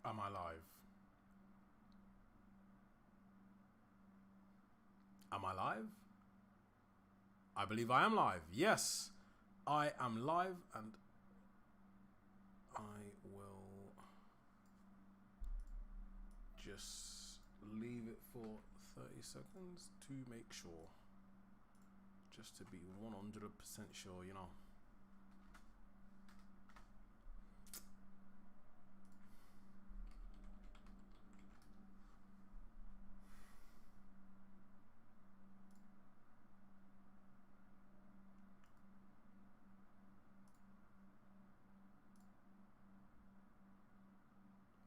Am I live? Am I live? I believe I am live. Yes, I am live, and I will just leave it for 30 seconds to make sure. Just to be 100% sure, you know.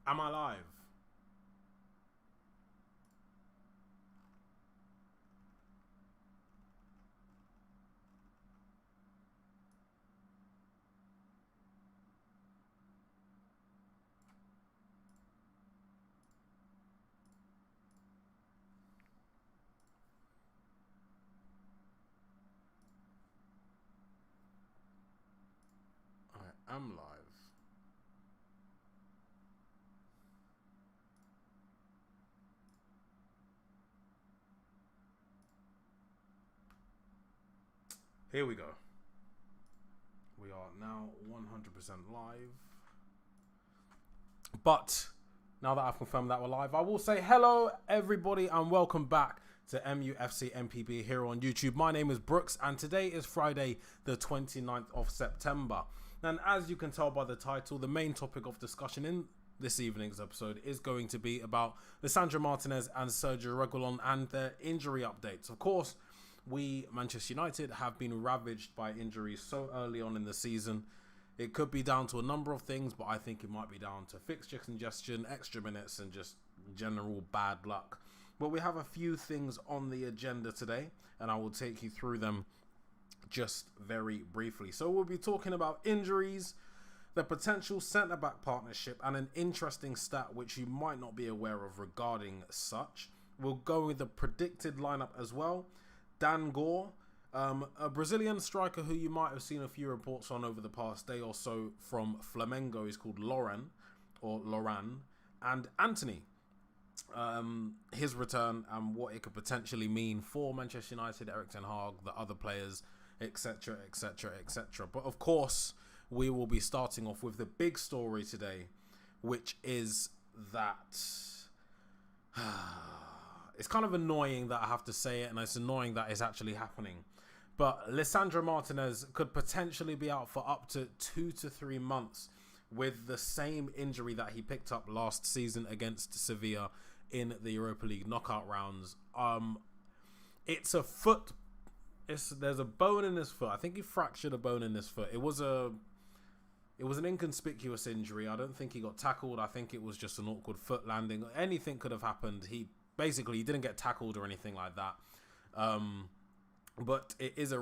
Am I live? I am live. Here we go. We are now 100% live. But now that I've confirmed that we're live, I will say hello, everybody, and welcome back to MUFC MPB here on YouTube. My name is Brooks, and today is Friday, the 29th of September. And as you can tell by the title, the main topic of discussion in this evening's episode is going to be about Lisandro Martinez and Sergio Reguilón and their injury updates. Of course, we, Manchester United, have been ravaged by injuries so early on in the season. It could be down to a number of things, but I think it might be down to fixture congestion, extra minutes, and just general bad luck. But we have a few things on the agenda today, and I will take you through them just very briefly. So we'll be talking about injuries, the potential centre-back partnership, and an interesting stat which you might not be aware of regarding such. We'll go with the predicted lineup as well. Dan Gore, a Brazilian striker who you might have seen a few reports on over the past day or so from Flamengo, is called Loran, and Anthony. His return and what it could potentially mean for Manchester United, Erik ten Hag, the other players, etc, etc, etc. But of course, we will be starting off with the big story today, which is that it's kind of annoying that I have to say it, and it's annoying that it's actually happening. But Lisandro Martinez could potentially be out for up to 2 to 3 months with the same injury that he picked up last season against Sevilla in the Europa League knockout rounds. It's a foot. There's a bone in his foot. I think he fractured a bone in his foot. It was an inconspicuous injury. I don't think he got tackled. I think it was just an awkward foot landing. Anything could have happened. He didn't get tackled or anything like that. But it is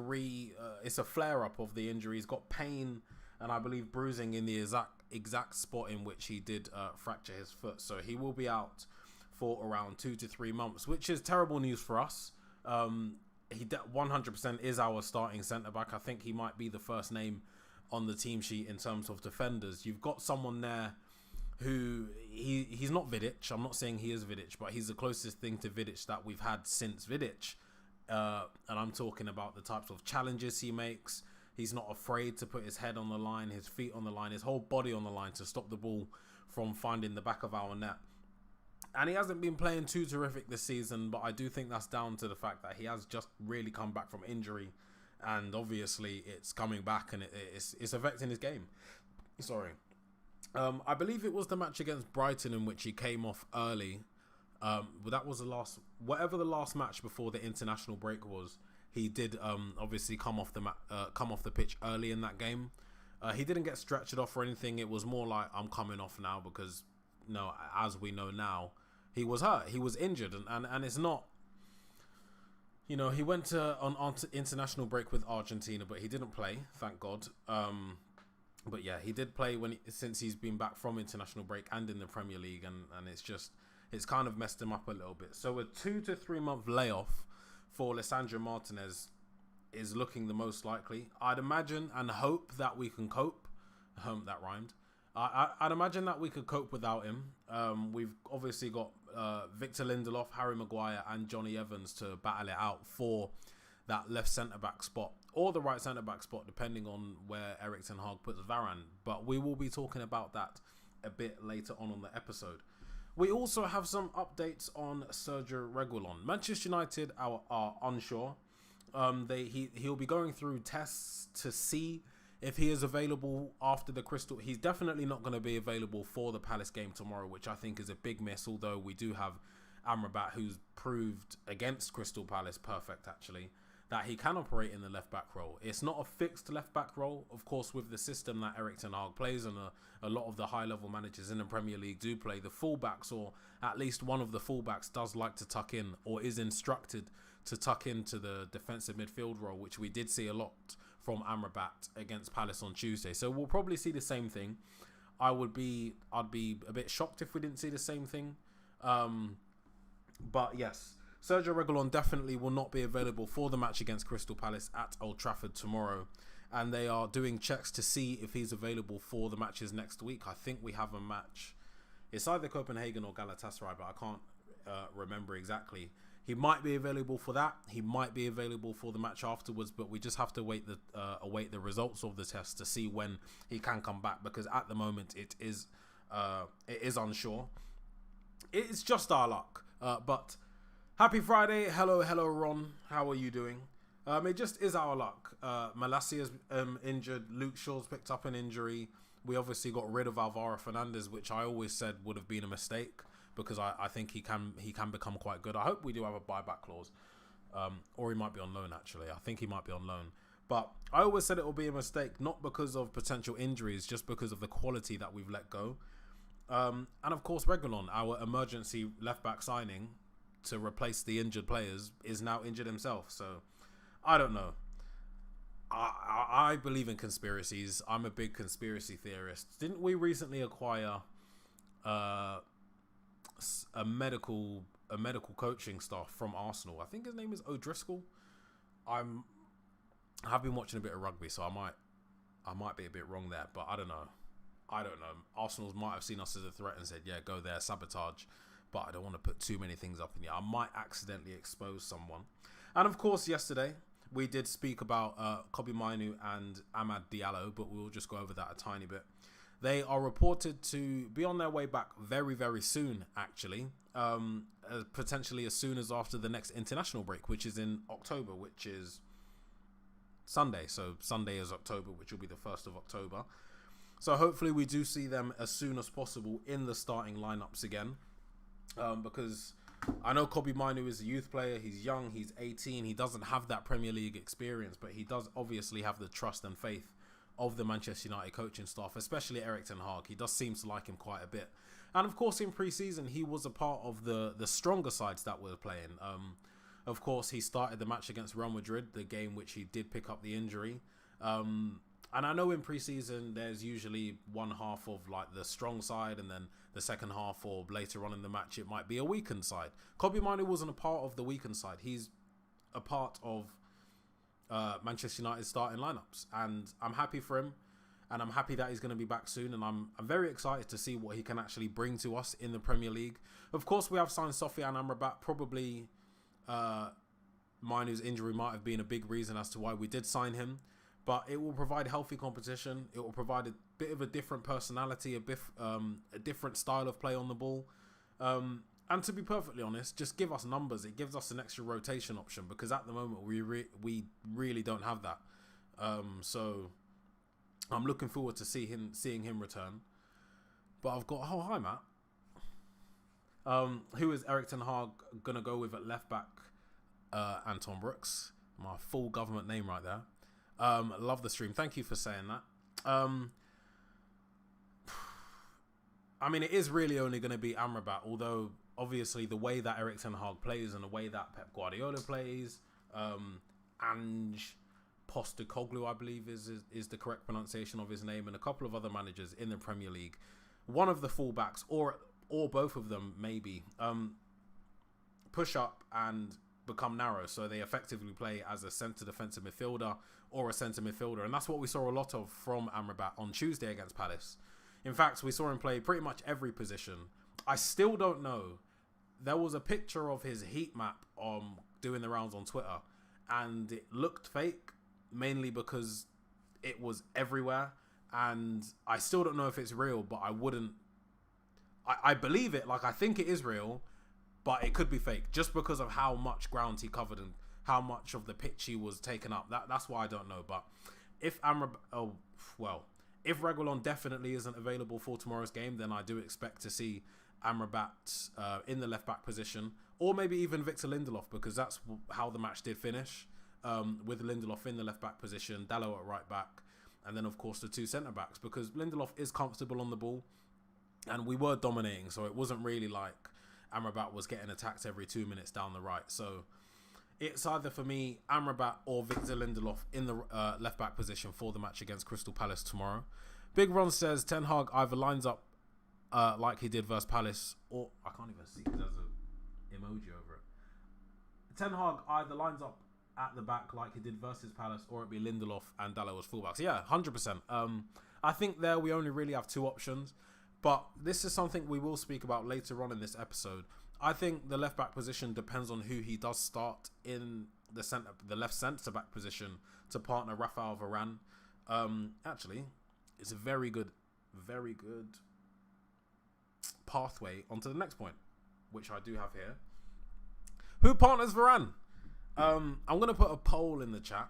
it's a flare-up of the injury. He's got pain and I believe bruising in the exact spot in which he did fracture his foot. So he will be out for around 2 to 3 months, which is terrible news for us. He 100% is our starting centre-back. I think he might be the first name on the team sheet in terms of defenders. You've got someone there who he's not Vidic. I'm not saying he is Vidic, but he's the closest thing to Vidic that we've had since Vidic. And I'm talking about the types of challenges he makes. He's not afraid to put his head on the line, his feet on the line, his whole body on the line to stop the ball from finding the back of our net. And he hasn't been playing too terrific this season, but I do think that's down to the fact that he has just really come back from injury. And obviously it's coming back and it's affecting his game. Sorry. I believe it was the match against Brighton in which he came off early. But that was the last match before the international break was. He did obviously come off the pitch early in that game. He didn't get stretched off or anything. It was more like, I'm coming off now because, no, as we know now, he was hurt. He was injured, and it's not. You know, he went on international break with Argentina, but he didn't play, thank God. But yeah, he did play since he's been back from international break and in the Premier League, and it's kind of messed him up a little bit. So a 2 to 3 month layoff for Lisandro Martinez is looking the most likely. I'd imagine and hope that we can cope. That rhymed. I'd imagine that we could cope without him. We've obviously got Victor Lindelof, Harry Maguire, and Johnny Evans to battle it out for that left centre-back spot or the right centre-back spot, depending on where Erik ten Hag puts Varane. But we will be talking about that a bit later on the episode. We also have some updates on Sergio Reguilón. Manchester United are unsure. He'll be going through tests to see if he is available after the Crystal. He's definitely not going to be available for the Palace game tomorrow, which I think is a big miss, although we do have Amrabat, who's proved against Crystal Palace, perfect actually, that he can operate in the left-back role. It's not a fixed left-back role, of course, with the system that Erik ten Hag plays, and a lot of the high-level managers in the Premier League do play. The fullbacks, or at least one of the fullbacks, does like to tuck in, or is instructed to tuck into the defensive midfield role, which we did see a lot from Amrabat against Palace on Tuesday. So we'll probably see the same thing. I'd be a bit shocked if we didn't see the same thing. But yes, Sergio Reguilón definitely will not be available for the match against Crystal Palace at Old Trafford tomorrow. And they are doing checks to see if he's available for the matches next week. I think we have a match. It's either Copenhagen or Galatasaray, but I can't remember exactly. He might be available for that. He might be available for the match afterwards, but we just have to await the results of the test to see when he can come back, because at the moment it is unsure. It's just our luck. But happy Friday. Hello, Ron. How are you doing? It just is our luck. Malacia's injured. Luke Shaw's picked up an injury. We obviously got rid of Alvaro Fernandez, which I always said would have been a mistake, because I think he can become quite good. I hope we do have a buyback clause. Or he might be on loan, actually. I think he might be on loan. But I always said it will be a mistake, not because of potential injuries, just because of the quality that we've let go. And of course, Reguilón, our emergency left-back signing to replace the injured players, is now injured himself. So, I don't know. I believe in conspiracies. I'm a big conspiracy theorist. Didn't we recently acquire a medical coaching staff from Arsenal? I think his name is O'Driscoll. I have been watching a bit of rugby, so I might be a bit wrong there, but I don't know. Arsenal might have seen us as a threat and said, yeah, go there, sabotage. But I don't want to put too many things up in the air. I might accidentally expose someone. And of course, yesterday, we did speak about Kobbie Mainoo and Amad Diallo, but we'll just go over that a tiny bit. They are reported to be on their way back very, very soon, actually. Potentially as soon as after the next international break, which is in October, which is Sunday. So Sunday is October, which will be the 1st of October. So hopefully we do see them as soon as possible in the starting lineups again. Because I know Kobbie Mainoo is a youth player. He's young. He's 18. He doesn't have that Premier League experience, but he does obviously have the trust and faith of the Manchester United coaching staff, especially Erik ten Hag. He does seem to like him quite a bit. And of course, in pre-season, he was a part of the stronger sides that were playing. Of course, he started the match against Real Madrid, the game which he did pick up the injury. And I know in pre-season, there's usually one half of like the strong side, and then the second half, or later on in the match, it might be a weakened side. Kobbie Mainoo wasn't a part of the weakened side. He's a part of Manchester United's starting lineups, and I'm happy for him, and I'm happy that he's going to be back soon, and I'm very excited to see what he can actually bring to us in the Premier League. Of course, we have signed Sofiane Amrabat. Probably Mainoo's injury might have been a big reason as to why we did sign him. But it will provide healthy competition. It will provide a bit of a different personality, a different style of play on the ball. And to be perfectly honest, just give us numbers. It gives us an extra rotation option, because at the moment we really don't have that. So I'm looking forward to seeing him return. But I've got hi Matt. Who is Erik ten Hag gonna go with at left back? Anton Brooks, my full government name right there. Love the stream. Thank you for saying that. I mean, it is really only going to be Amrabat, although obviously the way that Erik ten Hag plays and the way that Pep Guardiola plays, Ange Postecoglou, I believe is the correct pronunciation of his name, and a couple of other managers in the Premier League, one of the fullbacks or both of them maybe push up and become narrow, so they effectively play as a centre defensive midfielder or a centre midfielder, and that's what we saw a lot of from Amrabat on Tuesday against Palace. In fact, we saw him play pretty much every position. I still don't know. There was a picture of his heat map doing the rounds on Twitter, and it looked fake, mainly because it was everywhere. And I still don't know if it's real, but I believe it. Like, I think it is real, but it could be fake just because of how much ground he covered and how much of the pitch he was taken up. That's why I don't know. But if if Reguilón definitely isn't available for tomorrow's game, then I do expect to see Amrabat in the left back position, or maybe even Victor Lindelof, because that's how the match did finish, with Lindelof in the left back position, Dalot at right back, and then of course the two centre backs, because Lindelof is comfortable on the ball and we were dominating, so it wasn't really like Amrabat was getting attacked every 2 minutes down the right. So it's either for me Amrabat or Victor Lindelof in the left back position for the match against Crystal Palace tomorrow. Big Ron says Ten Hag either lines up like he did versus Palace, or I can't even see because there's an emoji over it. Ten Hag either lines up at the back like he did versus Palace, or it'd be Lindelof and Dalot as fullbacks. Yeah, 100%. I think there we only really have two options, but this is something we will speak about later on in this episode. I think the left back position depends on who he does start in the left centre back position to partner Rafael Varane. Actually, it's a very good pathway onto the next point, which I do have here. Who partners Varane? I'm going to put a poll in the chat.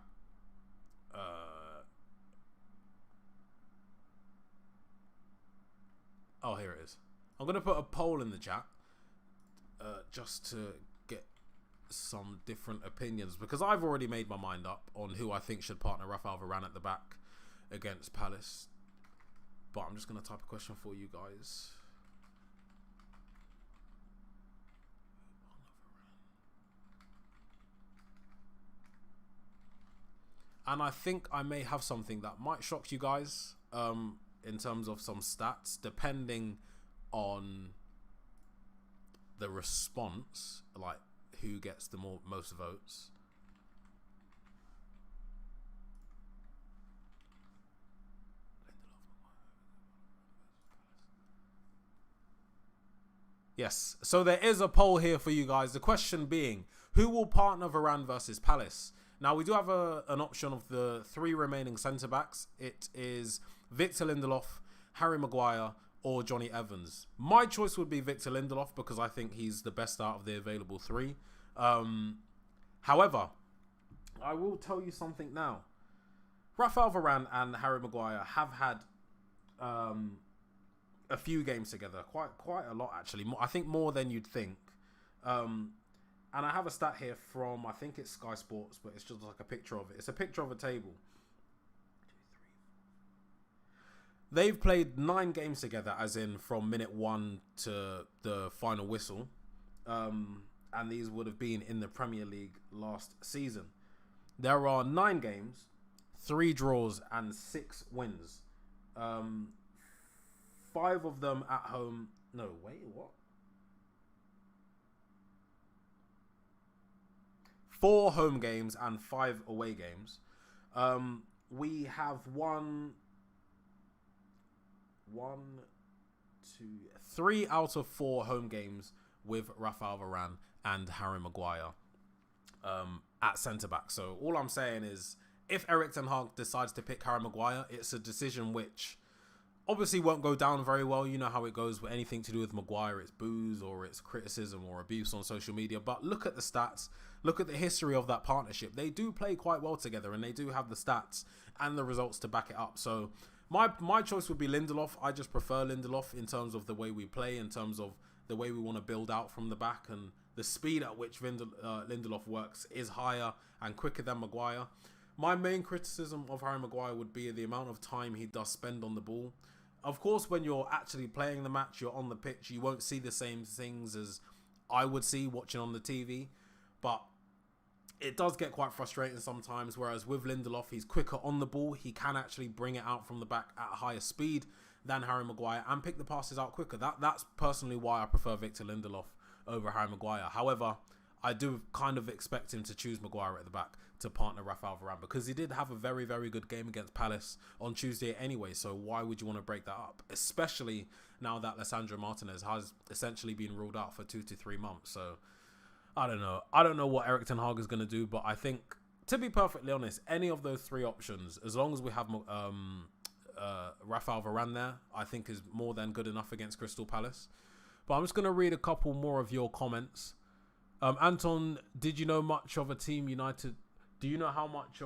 Oh, here it is. I'm going to put a poll in the chat just to get some different opinions, because I've already made my mind up on who I think should partner Rafael Varane at the back against Palace. But I'm just going to type a question for you guys. And I think I may have something that might shock you guys in terms of some stats, depending on the response, like who gets the most votes. Yes, so there is a poll here for you guys. The question being, who will partner Varane versus Palace? Now, we do have an option of the three remaining centre-backs. It is Victor Lindelof, Harry Maguire, or Johnny Evans. My choice would be Victor Lindelof because I think he's the best out of the available three. However, I will tell you something now. Rafael Varane and Harry Maguire have had a few games together. Quite a lot, actually. I think more than you'd think. And I have a stat here from, I think it's Sky Sports, but it's just like a picture of it. It's a picture of a table. They've played 9 games together, as in from minute 1 to the final whistle. And these would have been in the Premier League last season. There are 9 games, 3 draws, and 6 wins. 5 of them at home. No, wait, what? 4 home games and 5 away games. We have 3 out of 4 home games with Rafael Varane and Harry Maguire at centre-back. So all I'm saying is, if Erik ten Hag decides to pick Harry Maguire, it's a decision which obviously won't go down very well. You know how it goes with anything to do with Maguire. It's boos or it's criticism or abuse on social media. But look at the stats. Look at the history of that partnership. They do play quite well together, and they do have the stats and the results to back it up. So my choice would be Lindelof. I just prefer Lindelof in terms of the way we play, in terms of the way we want to build out from the back, and the speed at which Lindelof works is higher and quicker than Maguire. My main criticism of Harry Maguire would be the amount of time he does spend on the ball. Of course, when you're actually playing the match, you're on the pitch, you won't see the same things as I would see watching on the TV. But it does get quite frustrating sometimes, whereas with Lindelof, he's quicker on the ball. He can actually bring it out from the back at a higher speed than Harry Maguire and pick the passes out quicker. That's personally why I prefer Victor Lindelof over Harry Maguire. However, I do kind of expect him to choose Maguire at the back. to partner Rafael Varane, because he did have a very, very good game against Palace on Tuesday anyway. So why would you want to break that up? Especially now that Lisandro Martinez has essentially been ruled out for 2 to 3 months. So I don't know. I don't know what Erik ten Hag is going to do, but I think, to be perfectly honest, any of those 3 options, as long as we have Rafael Varane there, I think is more than good enough against Crystal Palace. But I'm just going to read a couple more of your comments. Anton, did you know much of a team United? Do you know how much?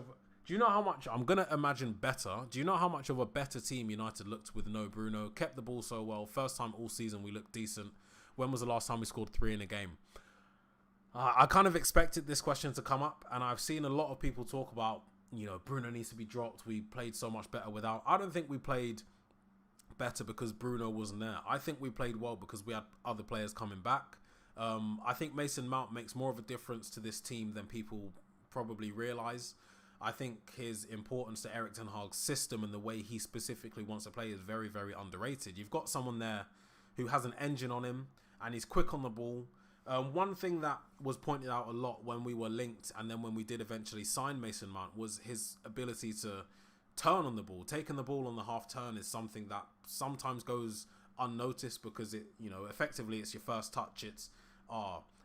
I'm going to imagine better. Do you know how much of a better team United looked with no Bruno? Kept the ball so well. First time all season we looked decent. When was the last time we scored 3 in a game? I kind of expected this question to come up, and I've seen a lot of people talk about, Bruno needs to be dropped. We played so much better without. I don't think we played better because Bruno wasn't there. I think we played well because we had other players coming back. I think Mason Mount makes more of a difference to this team than people probably realise. I think his importance to Erik ten Hag's system and the way he specifically wants to play is very, very underrated. You've got someone there who has an engine on him and he's quick on the ball. One thing that was pointed out a lot when we were linked and then when we did eventually sign Mason Mount was his ability to turn on the ball. Taking the ball on the half turn is something that sometimes goes unnoticed because effectively it's your first touch.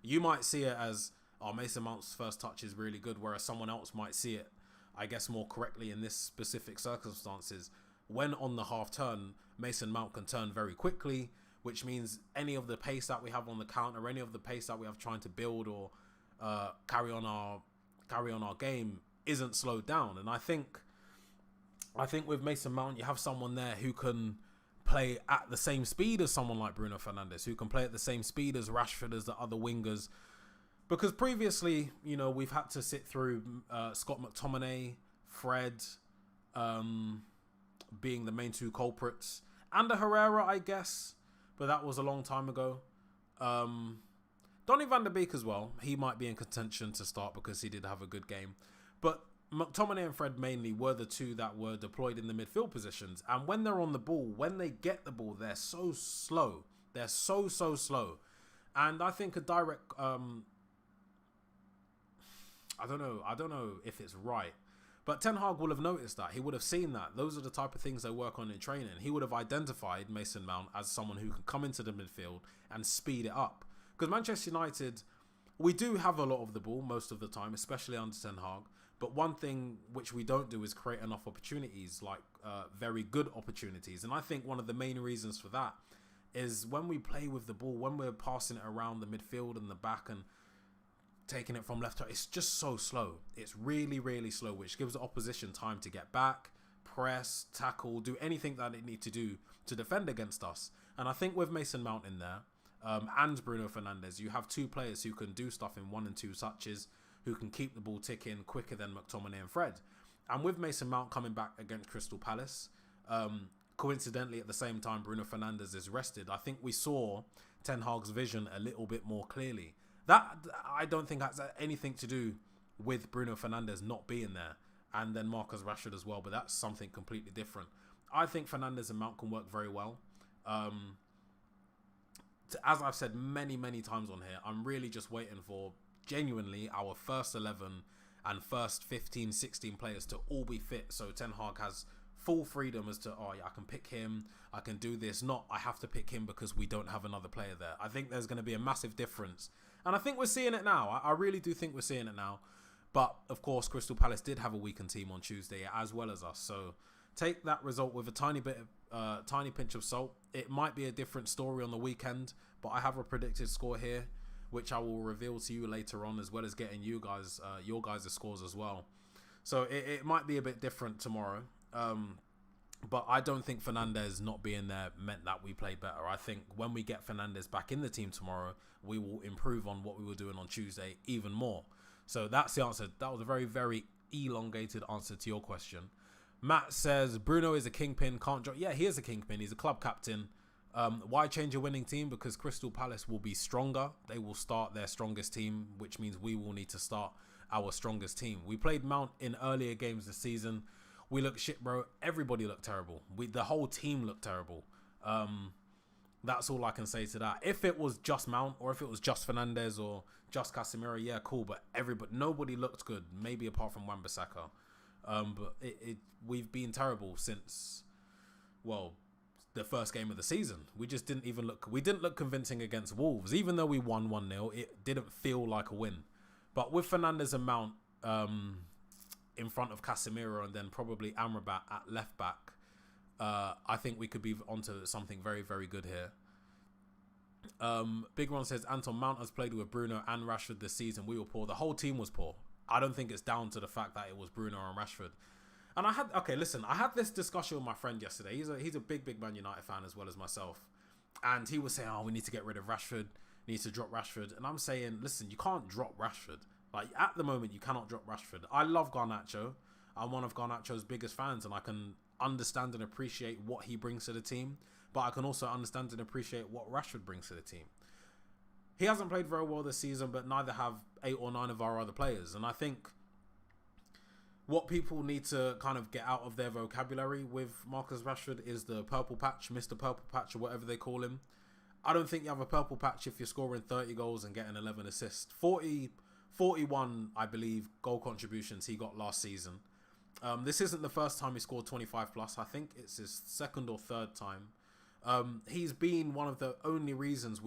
You might see it as, Mason Mount's first touch is really good, whereas someone else might see it, I guess, more correctly in this specific circumstances. When on the half turn, Mason Mount can turn very quickly, which means any of the pace that we have on the counter, any of the pace that we have trying to build or carry on our game isn't slowed down. And I think with Mason Mount, you have someone there who can play at the same speed as someone like Bruno Fernandes, who can play at the same speed as Rashford, as the other wingers. Because previously, we've had to sit through Scott McTominay, Fred being the main 2 culprits, and a Herrera, I guess. But that was a long time ago. Donny van der Beek as well. He might be in contention to start because he did have a good game. But McTominay and Fred mainly were the 2 that were deployed in the midfield positions. And when they're on the ball, when they get the ball, they're so slow. They're so slow. And I think a direct... I don't know if it's right. But Ten Hag will have noticed that. He would have seen that. Those are the type of things they work on in training. He would have identified Mason Mount as someone who can come into the midfield and speed it up. Because Manchester United, we do have a lot of the ball most of the time, especially under Ten Hag. But one thing which we don't do is create enough opportunities, like very good opportunities. And I think one of the main reasons for that is when we play with the ball, when we're passing it around the midfield and the back and taking it from left to right, it's just so slow. It's really, really slow, which gives the opposition time to get back, press, tackle, do anything that it needs to do to defend against us. And I think with Mason Mount in there and Bruno Fernandes, you have 2 players who can do stuff in 1 and 2 touches, who can keep the ball ticking quicker than McTominay and Fred. And with Mason Mount coming back against Crystal Palace, coincidentally at the same time Bruno Fernandes is rested, I think we saw Ten Hag's vision a little bit more clearly. That, I don't think has anything to do with Bruno Fernandes not being there, and then Marcus Rashford as well, but that's something completely different. I think Fernandes and Mount can work very well. As I've said many, many times on here, I'm really just waiting for, genuinely, our first 11 and first 15, 16 players to all be fit, so Ten Hag has full freedom as to, I can pick him, I can do this, not I have to pick him because we don't have another player there. I think there's going to be a massive difference. And I think we're seeing it now. I really do think we're seeing it now. But, of course, Crystal Palace did have a weakened team on Tuesday as well as us. So take that result with a tiny pinch of salt. It might be a different story on the weekend, but I have a predicted score here, which I will reveal to you later on, as well as getting you guys, your guys' scores as well. So it might be a bit different tomorrow. But I don't think Fernandes not being there meant that we played better. I think when we get Fernandes back in the team tomorrow, we will improve on what we were doing on Tuesday even more. So that's the answer. That was a very, very elongated answer to your question. Matt says, Bruno is a kingpin, can't drop. Yeah, he is a kingpin. He's a club captain. Why change a winning team? Because Crystal Palace will be stronger. They will start their strongest team, which means we will need to start our strongest team. We played Mount in earlier games this season. We looked shit, bro. Everybody looked terrible. The whole team looked terrible. That's all I can say to that. If it was just Mount, or if it was just Fernandez or just Casemiro, yeah, cool. But nobody looked good, maybe apart from Wan-Bissaka. But we've been terrible since, well, the first game of the season. We just didn't even look. We didn't look convincing against Wolves, even though we won 1-0. It didn't feel like a win. But with Fernandez and Mount in front of Casemiro, and then probably Amrabat at left back, I think we could be onto something very, very good here. Big Ron says, Anton, Mount has played with Bruno and Rashford this season. We were poor. The whole team was poor. I don't think it's down to the fact that it was Bruno and Rashford. And I had this discussion with my friend yesterday. He's a big Man United fan as well as myself. And he was saying, we need to get rid of Rashford. Need to drop Rashford. And I'm saying, listen, you can't drop Rashford. Like, at the moment, you cannot drop Rashford. I love Garnacho. I'm one of Garnacho's biggest fans, and I can understand and appreciate what he brings to the team, but I can also understand and appreciate what Rashford brings to the team. He hasn't played very well this season, but neither have 8 or 9 of our other players. And I think what people need to kind of get out of their vocabulary with Marcus Rashford is the purple patch, Mr. Purple Patch, or whatever they call him. I don't think you have a purple patch if you're scoring 30 goals and getting 11 assists. 41, I believe, goal contributions he got last season. This isn't the first time he scored 25 plus. I think it's his second or third time. He's been one of the only reasons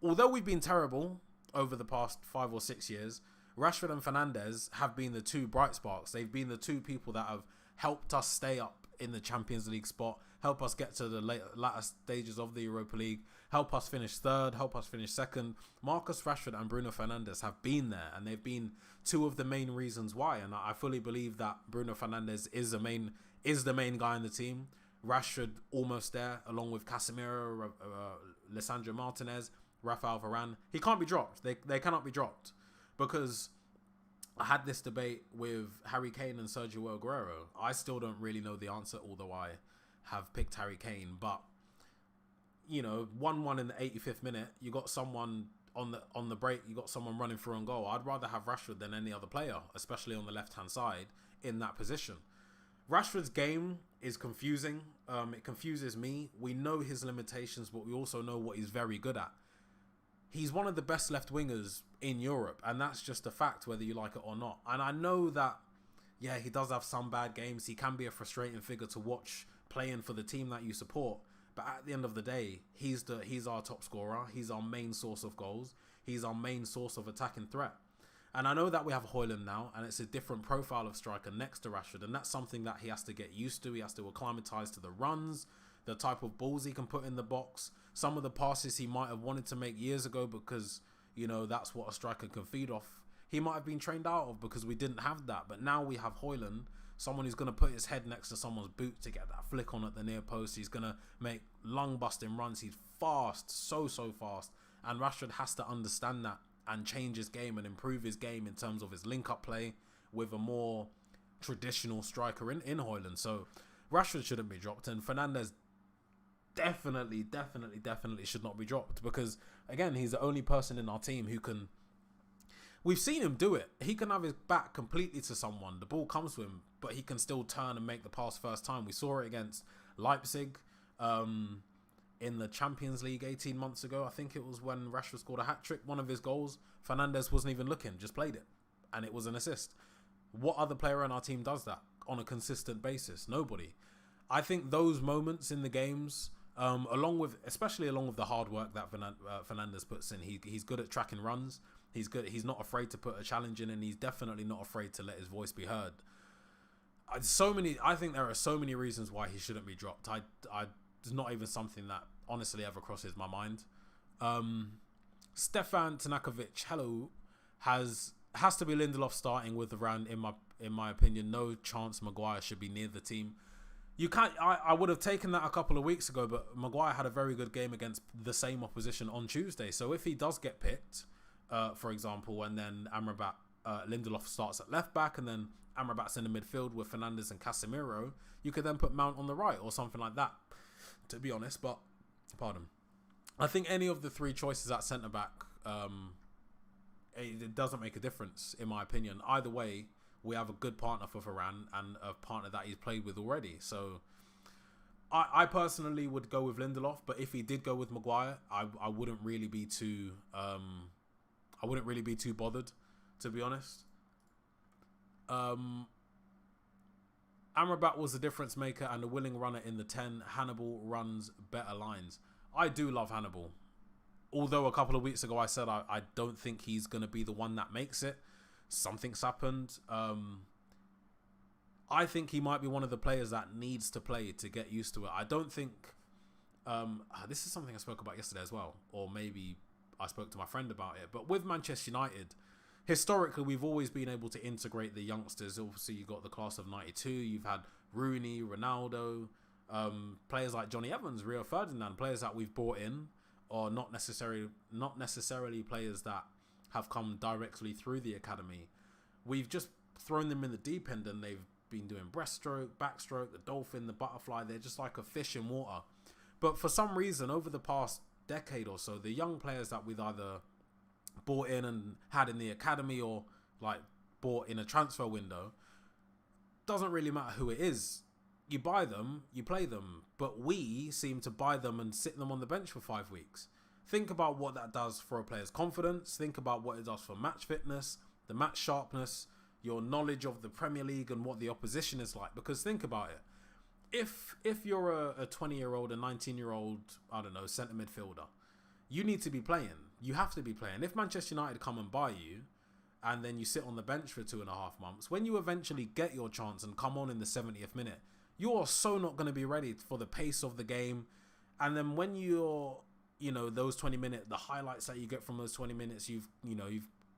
although we've been terrible over the past 5 or 6 years, Rashford and Fernandez have been the two bright sparks. They've been the two people that have helped us stay up in the Champions League spot, help us get to the latter stages of the Europa League, help us finish third, help us finish second. Marcus Rashford and Bruno Fernandes have been there, and they've been two of the main reasons why. And I fully believe that Bruno Fernandes is the main guy in the team. Rashford almost there, along with Casemiro, Lisandro Martinez, Rafael Varane. He can't be dropped. They cannot be dropped, because I had this debate with Harry Kane and Sergio Aguero. I still don't really know the answer, although I have picked Harry Kane. But, 1-1 in the 85th minute, you got someone on the break, you got someone running through on goal. I'd rather have Rashford than any other player, especially on the left-hand side in that position. Rashford's game is confusing. It confuses me. We know his limitations, but we also know what he's very good at. He's one of the best left wingers in Europe, and that's just a fact, whether you like it or not. And I know that, yeah, he does have some bad games. He can be a frustrating figure to watch playing for the team that you support. But at the end of the day, he's our top scorer. He's our main source of goals. He's our main source of attacking threat. And I know that we have Højlund now, and it's a different profile of striker next to Rashford, and that's something that he has to get used to. He has to acclimatise to the runs, the type of balls he can put in the box, some of the passes he might have wanted to make years ago because, that's what a striker can feed off. He might have been trained out of because we didn't have that. But now we have Højlund, someone who's going to put his head next to someone's boot to get that flick on at the near post. He's going to make lung-busting runs. He's fast, so fast. And Rashford has to understand that and change his game and improve his game in terms of his link-up play with a more traditional striker in Højlund. So Rashford shouldn't be dropped, and Fernandes definitely should not be dropped, because again, he's the only person in our team who can. We've seen him do it. He can have his back completely to someone. The ball comes to him, but he can still turn and make the pass first time. We saw it against Leipzig in the Champions League 18 months ago. I think it was when Rashford scored a hat-trick. One of his goals, Fernandes wasn't even looking, just played it, and it was an assist. What other player on our team does that on a consistent basis? Nobody. I think those moments in the games, along with the hard work that Fernandes puts in, he's good at tracking runs. He's good. He's not afraid to put a challenge in, and he's definitely not afraid to let his voice be heard. I think there are so many reasons why he shouldn't be dropped. It's not even something that honestly ever crosses my mind. Stefan Tanakovic, hello, has to be Lindelof starting with Varane. In my opinion, no chance Maguire should be near the team. You can't. I would have taken that a couple of weeks ago, but Maguire had a very good game against the same opposition on Tuesday. So if he does get picked, for example, and then Lindelof starts at left back, and then Amrabat's in the midfield with Fernandes and Casemiro, you could then put Mount on the right or something like that, to be honest. But, pardon. I think any of the three choices at centre-back, it doesn't make a difference, in my opinion. Either way, we have a good partner for Varane and a partner that he's played with already. So I personally would go with Lindelof, but if he did go with Maguire, I wouldn't really be too bothered, to be honest. Amrabat was the difference maker and the willing runner in the 10. Hannibal runs better lines. I do love Hannibal. Although a couple of weeks ago I said I don't think he's going to be the one that makes it. Something's happened. I think he might be one of the players that needs to play to get used to it. I don't think... this is something I spoke about yesterday as well. Or maybe I spoke to my friend about it. But with Manchester United, historically, we've always been able to integrate the youngsters. Obviously, you've got the class of 92. You've had Rooney, Ronaldo, players like Johnny Evans, Rio Ferdinand, players that we've brought in, or not necessarily players that have come directly through the academy. We've just thrown them in the deep end, and they've been doing breaststroke, backstroke, the dolphin, the butterfly. They're just like a fish in water. But for some reason, over the past decade or so, the young players that we've either bought in and had in the academy or like bought in a transfer window, doesn't really matter who it is. You buy them, you play them, but we seem to buy them and sit them on the bench for 5 weeks. Think about what that does for a player's confidence. Think about what it does for match fitness, the match sharpness, your knowledge of the Premier League and what the opposition is like. Because think about it. If you're a 20-year-old, a 19-year-old, I don't know, centre midfielder, you need to be playing. You have to be playing. If Manchester United come and buy you, and then you sit on the bench for 2.5 months, when you eventually get your chance and come on in the 70th minute, you are so not going to be ready for the pace of the game. And then when you're, those 20 minutes, the highlights that you get from those 20 minutes, you've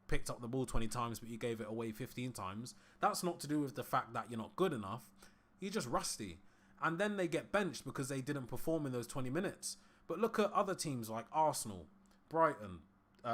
picked up the ball 20 times, but you gave it away 15 times. That's not to do with the fact that you're not good enough. You're just rusty. And then they get benched because they didn't perform in those 20 minutes. But look at other teams like Arsenal, Brighton,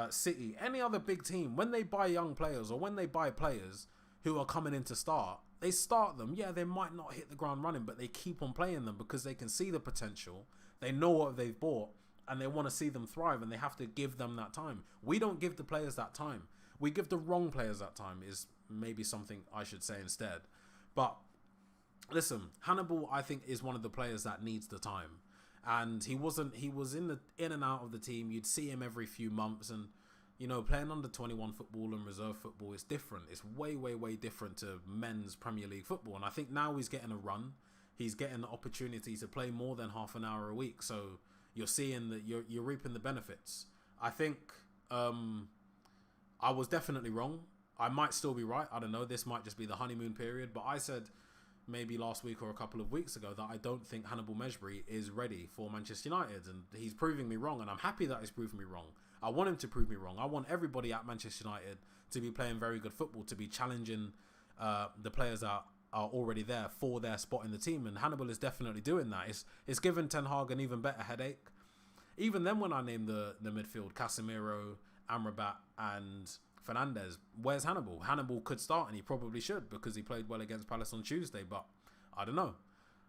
City, any other big team. When they buy young players or when they buy players who are coming in to start, they start them. Yeah, they might not hit the ground running, but they keep on playing them because they can see the potential. They know what they've bought and they want to see them thrive, and they have to give them that time. We don't give the players that time. We give the wrong players that time, is maybe something I should say instead. But listen, Hannibal, I think, is one of the players that needs the time. And he was in and out of the team. You'd see him every few months, and playing under 21 football and reserve football is different. It's way, way, way different to men's Premier League football. And I think now he's getting a run. He's getting the opportunity to play more than half an hour a week. So you're seeing that you're reaping the benefits. I think I was definitely wrong. I might still be right. I don't know. This might just be the honeymoon period. But I said maybe last week or a couple of weeks ago that I don't think Hannibal Mejbri is ready for Manchester United, and he's proving me wrong, and I'm happy that he's proving me wrong. I want him to prove me wrong. I want everybody at Manchester United to be playing very good football, to be challenging the players that are already there for their spot in the team, and Hannibal is definitely doing that. It's given Ten Hag an even better headache. Even then, when I named the midfield, Casemiro, Amrabat and Fernandes, where's Hannibal? Hannibal could start, and he probably should, because he played well against Palace on Tuesday, but I don't know.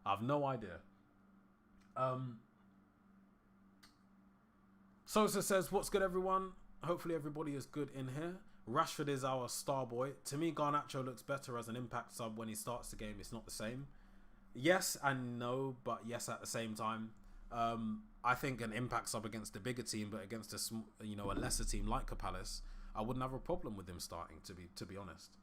I have no idea. Sosa says, what's good, everyone? Hopefully everybody is good in here. Rashford is our star boy. To me, Garnacho looks better as an impact sub when he starts the game. It's not the same. Yes and no, but yes at the same time. I think an impact sub against a bigger team, but against a lesser team like a Palace, I wouldn't have a problem with him starting, to be honest.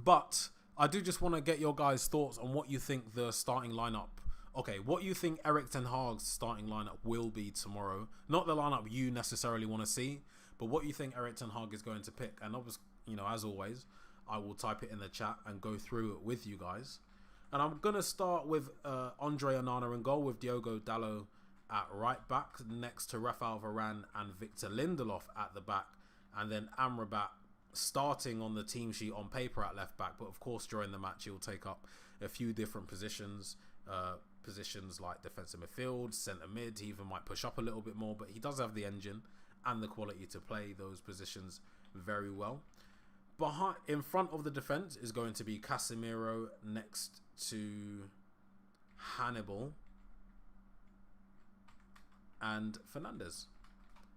But I do just want to get your guys' thoughts on what you think the starting lineup. Okay, what you think Erik ten Hag's starting lineup will be tomorrow. Not the lineup you necessarily want to see, but what you think Erik ten Hag is going to pick. And obviously, as always, I will type it in the chat and go through it with you guys. And I'm going to start with Andre Onana in goal, with Diogo Dalot at right back, next to Rafael Varane and Victor Lindelof at the back, and then Amrabat starting on the team sheet on paper at left back, but of course during the match he'll take up a few different positions like defensive midfield, centre mid. He even might push up a little bit more, but he does have the engine and the quality to play those positions very well. In front of the defence is going to be Casemiro next to Hannibal and Fernandes.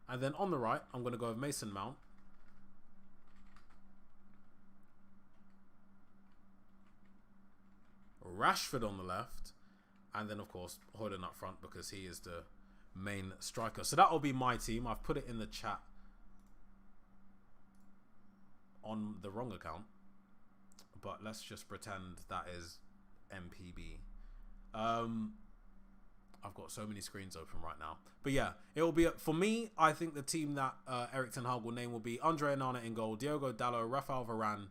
And then on the right, I'm going to go with Mason Mount, Rashford on the left, And then, of course, Højlund up front because he is the main striker. So that will be my team. I've put it in the chat on the wrong account. But let's just pretend that is MPB. I've got so many screens open right now. But yeah, it will be, for me, I think the team that Erik ten Hag will name will be Andre Onana in goal, Diogo Dalot, Rafael Varane,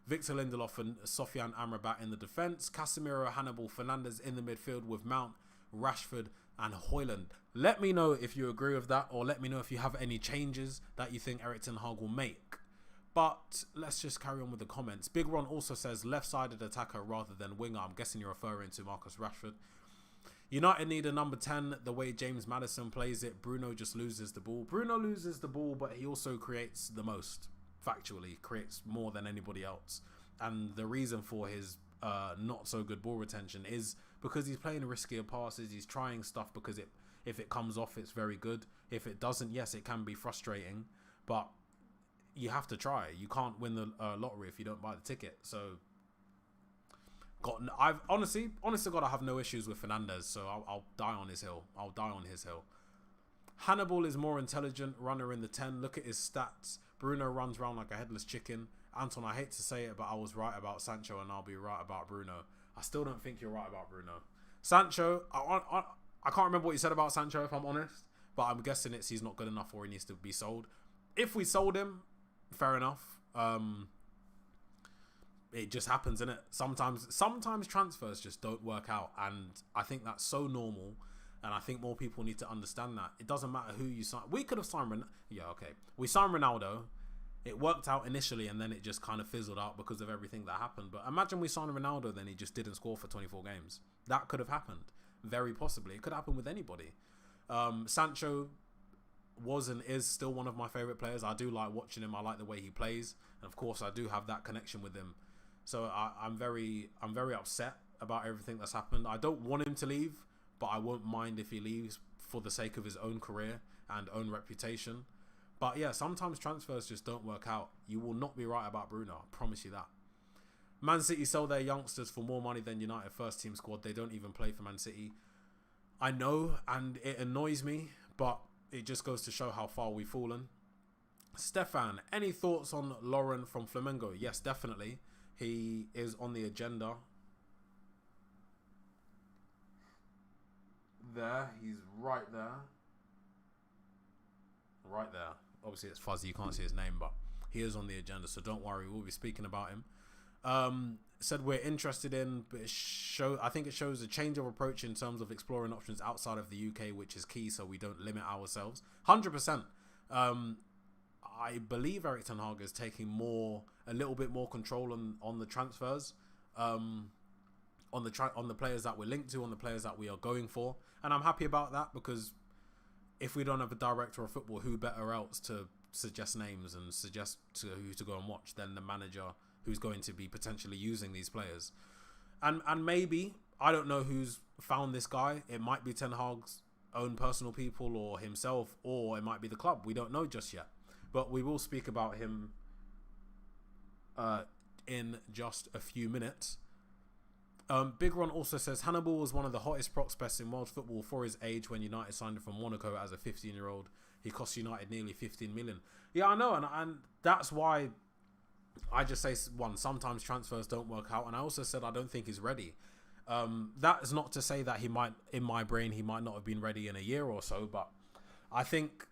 Victor Lindelof and Sofiane Amrabat in the defence, Casemiro, Hannibal, Fernandes in the midfield with Mount, Rashford and Højlund. Let me know if you agree with that, or let me know if you have any changes that you think Erik ten Hag will make. But let's just carry on with the comments. Big Ron also says left-sided attacker rather than winger. I'm guessing you're referring to Marcus Rashford. United need a number 10 the way James Maddison plays it. Bruno just loses the ball. Bruno loses the ball, but he also creates the most. Factually, creates more than anybody else. And the reason for his not so good ball retention is because he's playing riskier passes. He's trying stuff because if it comes off, it's very good. If it doesn't, yes, it can be frustrating. But you have to try. You can't win the lottery if you don't buy the ticket. So, I've honestly God, I have no issues with Fernandes. So I'll die on his hill. I'll die on his hill. Hannibal is more intelligent runner in the 10. Look at his stats. Bruno runs around like a headless chicken. Anton, I hate to say it, but I was right about Sancho, and I'll be right about Bruno. I still don't think you're right about Bruno. Sancho, I can't remember what you said about Sancho, if I'm honest, but I'm guessing he's not good enough or he needs to be sold. If we sold him, fair enough. It just happens, innit? Sometimes transfers just don't work out, and I think that's so normal. And I think more people need to understand that. It doesn't matter who you sign. We could have signed we signed Ronaldo. It worked out initially, and then it just kind of fizzled out because of everything that happened. But imagine we signed Ronaldo, then he just didn't score for 24 games. That could have happened. Very possibly. It could happen with anybody. Sancho was and is still one of my favourite players. I do like watching him. I like the way he plays. And of course, I do have that connection with him. So I'm very upset about everything that's happened. I don't want him to leave, but I won't mind if he leaves for the sake of his own career and own reputation. But yeah, sometimes transfers just don't work out. You will not be right about Bruno. I promise you that. Man City sell their youngsters for more money than United first team squad. They don't even play for Man City. I know, and it annoys me, but it just goes to show how far we've fallen. Stefan, any thoughts on Lauren from Flamengo? Yes, definitely. He is on the agenda. There, he's right there. Right there. Obviously, it's fuzzy. You can't see his name, but he is on the agenda, so don't worry. We'll be speaking about him. Said we're interested in, but I think it shows a change of approach in terms of exploring options outside of the UK, which is key, so we don't limit ourselves. 100%. I believe Erik ten Hag is taking a little bit more control on the transfers, on the players that we're linked to, on the players that we are going for, and I'm happy about that because if we don't have a director of football, who better else to suggest names and suggest to who to go and watch than the manager who's going to be potentially using these players. And maybe, I don't know who's found this guy. It might be Ten Hag's own personal people or himself, or it might be the club. We don't know just yet. But we will speak about him in just a few minutes. Big Ron also says Hannibal was one of the hottest prospects in world football for his age when United signed him from Monaco as a 15-year-old. He cost United nearly 15 million. Yeah, I know, and that's why I just say, sometimes transfers don't work out, and I also said I don't think he's ready. That is not to say that he might, in my brain, he might not have been ready in a year or so, but I think,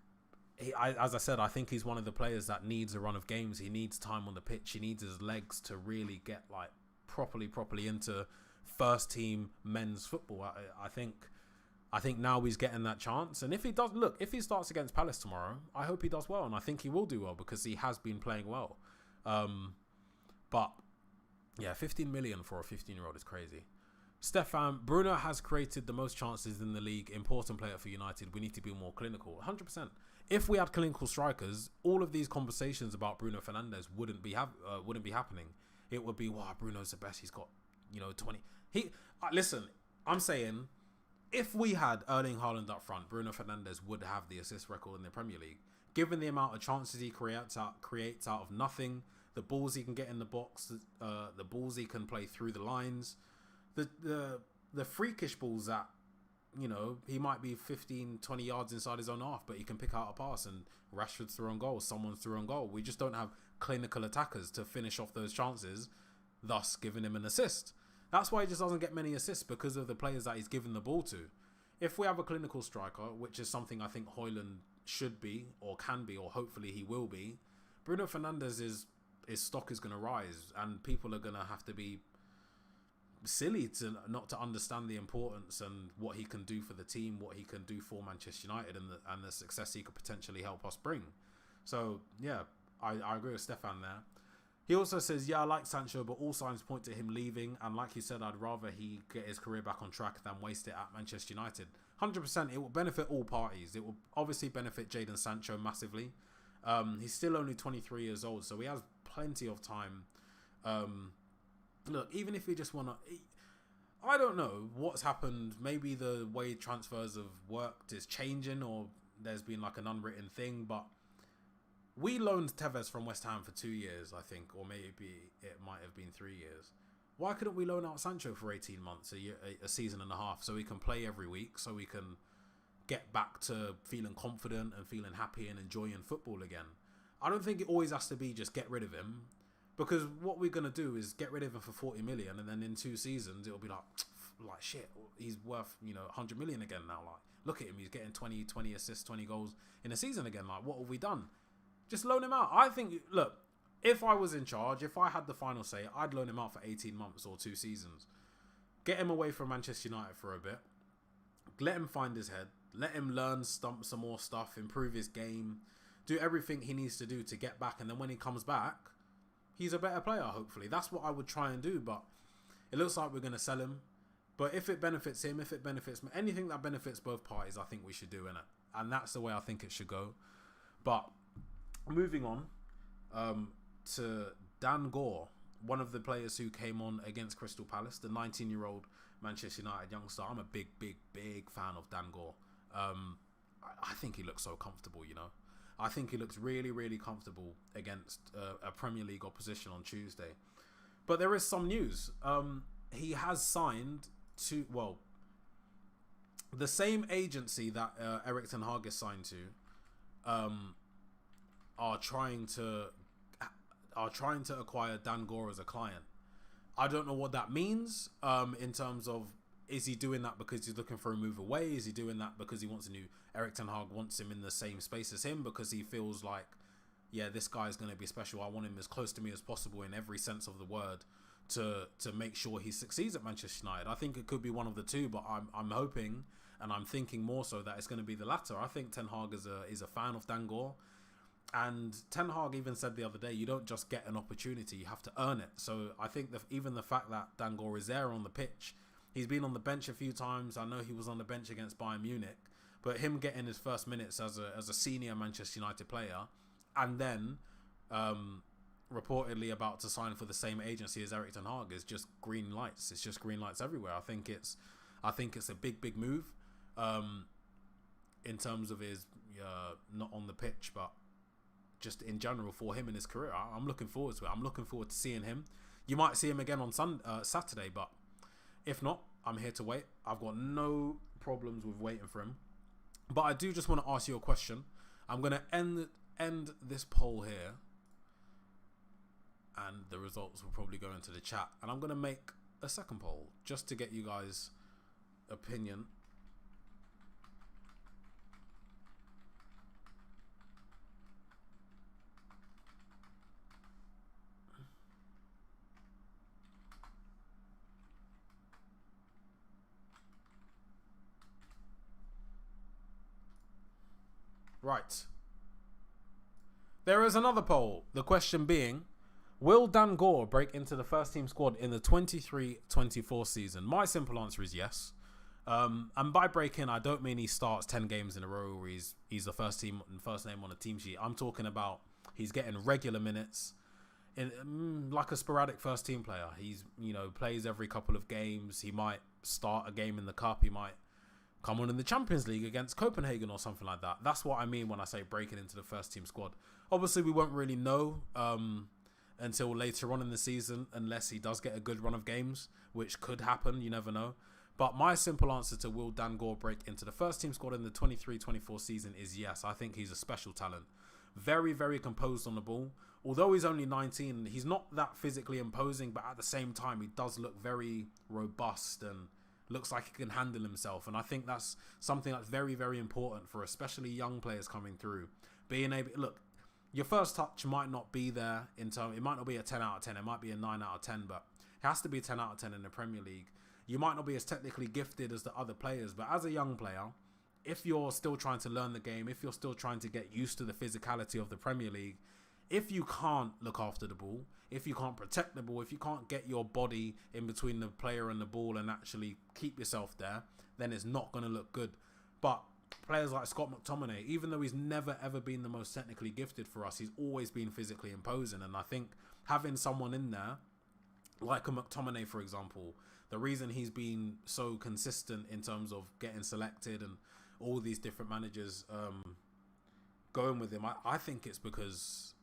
as I said, I think he's one of the players that needs a run of games. He needs time on the pitch. He needs his legs to really get like properly into first team men's football. I think now he's getting that chance, and if he starts against Palace tomorrow, I hope he does well, and I think he will do well because he has been playing well. But yeah, 15 million for a 15-year-old is crazy. Stefan, Bruno has created the most chances in the league. Important player for United. We need to be more clinical. 100%. If we had clinical strikers, all of these conversations about Bruno Fernandes wouldn't be happening. It would be, wow, Bruno's the best. He's got 20. Listen, I'm saying, if we had Erling Haaland up front, Bruno Fernandes would have the assist record in the Premier League. Given the amount of chances he creates out of nothing, the balls he can get in the box, the balls he can play through the lines, the the freakish balls that, you know, he might be 15, 20 yards inside his own half, but he can pick out a pass, and Rashford's through on goal, someone's through on goal. We just don't have clinical attackers to finish off those chances, thus giving him an assist. That's why he just doesn't get many assists, because of the players that he's given the ball to. If we have a clinical striker, which is something I think Højlund should be, or can be, or hopefully he will be, Bruno Fernandes, his stock is going to rise, and people are going to have to be silly to not to understand the importance and what he can do for the team, what he can do for Manchester United, and the success he could potentially help us bring. So yeah, I agree with Stefan there. He also says, yeah, I like Sancho, but all signs point to him leaving, and like you said, I'd rather he get his career back on track than waste it at Manchester United. 100%, it will benefit all parties. It will obviously benefit Jadon Sancho massively. He's still only 23 years old, so he has plenty of time. Look, even if you just want to... I don't know what's happened. Maybe the way transfers have worked is changing, or there's been like an unwritten thing, but we loaned Tevez from West Ham for 2 years, I think, or maybe it might have been 3 years. Why couldn't we loan out Sancho for 18 months, a season and a half, so he can play every week, so we can get back to feeling confident and feeling happy and enjoying football again? I don't think it always has to be just get rid of him, because what we're going to do is get rid of him for 40 million, and then in 2 seasons, it'll be like shit, he's worth, 100 million again now. Like, look at him, he's getting 20 assists, 20 goals in a season again. Like, what have we done? Just loan him out. I think, look, if I was in charge, if I had the final say, I'd loan him out for 18 months or 2 seasons. Get him away from Manchester United for a bit. Let him find his head. Let him learn some more stuff, improve his game, do everything he needs to do to get back. And then when he comes back, he's a better player, hopefully. That's what I would try and do, but it looks like we're going to sell him. But if it benefits him, if it benefits me, anything that benefits both parties, I think we should do, innit? And that's the way I think it should go. But moving on to Dan Gore, one of the players who came on against Crystal Palace, the 19-year-old Manchester United youngster. I'm a big fan of Dan Gore. I think he looks so comfortable, I think he looks really, really comfortable against a Premier League opposition on Tuesday. But there is some news. He has signed to, the same agency that Erik ten Hag is signed to, are trying to acquire Dan Gore as a client. I don't know what that means in terms of, is he doing that because he's looking for a move away? Is he doing that because he wants a new... Erik ten Hag wants him in the same space as him because he feels like, yeah, this guy is going to be special. I want him as close to me as possible in every sense of the word to make sure he succeeds at Manchester United. I think it could be one of the two, but I'm hoping and I'm thinking more so that it's going to be the latter. I think Ten Hag is a fan of Dan Gore. And Ten Hag even said the other day, you don't just get an opportunity, you have to earn it. So I think that even the fact that Dan Gore is there on the pitch, he's been on the bench a few times. I know he was on the bench against Bayern Munich, but him getting his first minutes as a senior Manchester United player, and then reportedly about to sign for the same agency as Erik ten Hag, is just green lights. It's just green lights everywhere. I think it's a big move in terms of his not on the pitch, but just in general for him in his career. I'm looking forward to it. I'm looking forward to seeing him. You might see him again on Saturday, but if not, I'm here to wait. I've got no problems with waiting for him. But I do just want to ask you a question. I'm going to end this poll here, and the results will probably go into the chat. And I'm going to make a second poll just to get you guys' opinion. Right. There is another poll. The question being, will Dan Gore break into the first team squad in the 23-24 season? My simple answer is yes. And by breaking, I don't mean he starts 10 games in a row or he's the first name on a team sheet. I'm talking about he's getting regular minutes in like a sporadic first team player. He's, plays every couple of games. He might start a game in the cup. He might come on in the Champions League against Copenhagen or something like that. That's what I mean when I say breaking into the first team squad. Obviously, we won't really know until later on in the season, unless he does get a good run of games, which could happen. You never know. But my simple answer to will Dangor break into the first team squad in the 23-24 season is yes. I think he's a special talent. Very, very composed on the ball. Although he's only 19, he's not that physically imposing, but at the same time, he does look very robust and looks like he can handle himself. And I think that's something that's very, very important for especially young players coming through. Being able, look, your first touch might not be there in terms, it might not be a 10 out of 10, it might be a 9 out of 10, but it has to be a 10 out of 10 in the Premier League. You might not be as technically gifted as the other players, but as a young player, if you're still trying to learn the game, if you're still trying to get used to the physicality of the Premier League, if you can't look after the ball, if you can't protect the ball, if you can't get your body in between the player and the ball and actually keep yourself there, then it's not going to look good. But players like Scott McTominay, even though he's never ever been the most technically gifted for us, he's always been physically imposing. And I think having someone in there, like a McTominay, for example, the reason he's been so consistent in terms of getting selected and all these different managers going with him, I think it's because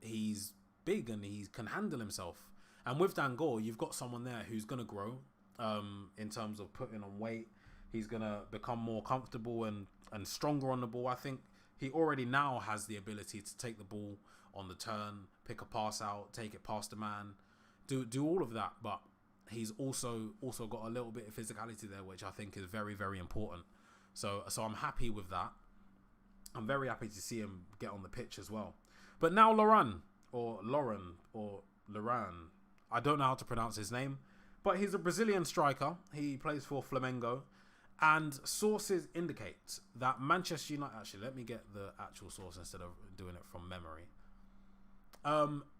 he's big and he can handle himself. And with Dangor, you've got someone there who's going to grow in terms of putting on weight. He's going to become more comfortable and stronger on the ball. I think he already now has the ability to take the ball on the turn, pick a pass out, take it past a man, do all of that. But he's also got a little bit of physicality there, which I think is very, very important. So I'm happy with that. I'm very happy to see him get on the pitch as well. But now Lauren, I don't know how to pronounce his name, but he's a Brazilian striker. He plays for Flamengo. And sources indicate that Manchester United... Actually, let me get the actual source instead of doing it from memory.